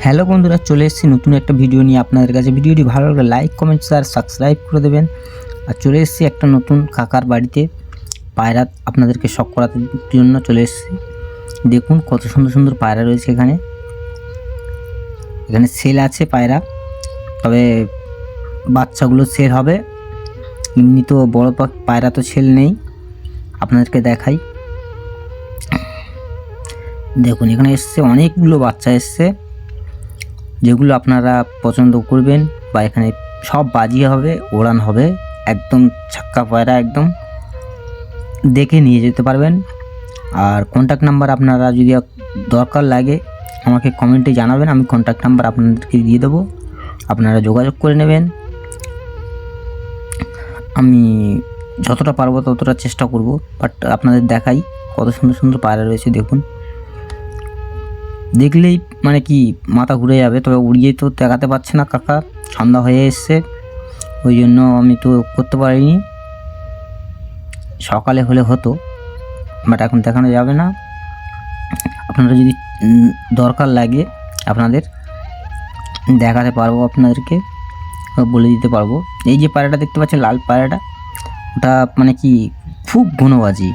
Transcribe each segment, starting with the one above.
Hello বন্ধুরা, চলে এসেছি নতুন একটা ভিডিও নিয়ে আপনাদের কাছে। ভিডিওটি ভালো লাগলে লাইক, কমেন্ট, শেয়ার, সাবস্ক্রাইব করে দেবেন। আর চলে এসেছি একটা নতুন কাকার বাড়িতে পায়রা আপনাদেরকে শখ করার জন্য চলে এসেছি। দেখুন কত সুন্দর সুন্দর পায়রা রয়েছে এখানে। এখানে সেল আছে পায়রা, তবে বাচ্চাগুলো সেল হবে, এমনি তো বড় পায়রা তো সেল নেই। আপনাদেরকে দেখাই, দেখুন এখানে এসছে অনেকগুলো বাচ্চা এসছে, যেগুলো আপনারা পছন্দ করবেন বা এখানে সব বাজি হবে, ওড়ান হবে, একদম ছাক্কা পায়রা, একদম দেখে নিয়ে যেতে পারবেন। আর কন্ট্যাক্ট নাম্বার আপনারা যদি দরকার লাগে আমাকে কমেন্টে জানাবেন, আমি কন্ট্যাক্ট নাম্বার আপনাদেরকে দিয়ে দেবো, আপনারা যোগাযোগ করে নেবেন। আমি যতটা পারবো ততটা চেষ্টা করব, বাট আপনাদের দেখাই কত সুন্দর সুন্দর পায়রা রয়েছে। দেখুন, দেখলেই মানে কি মাথা ঘুরে যাবে, তবে উড়িয়ে তো দেখাতে পারছে না কাকা, সন্ধ্যা হয়ে এসছে, ওই জন্য আমি তো করতে পারিনি। সকালে হলে হতো, বাট এখন দেখানো যাবে না। আপনারা যদি দরকার লাগে আপনাদের দেখাতে পারবো, আপনাদেরকে বলে দিতে পারবো। এই যে পায়রাটা দেখতে পাচ্ছেন, লাল পায়রাটা, ওটা মানে কি খুব গুণবাজি,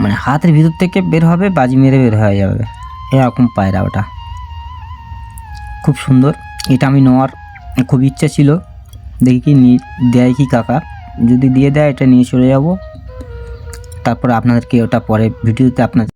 মানে হাতের ভিতর থেকে বের হবে, বাজি মেরে বের হয়ে যাবে, এরকম পায়রা ওটা। খুব সুন্দর, এটা আমি নেওয়ার খুব ইচ্ছা ছিল, দেখি কি দেয় কি কাকা। যদি দিয়ে দেয় এটা নিয়ে চলে যাব, তারপরে আপনাদেরকে ওটা পরে ভিডিওতে আপনাদের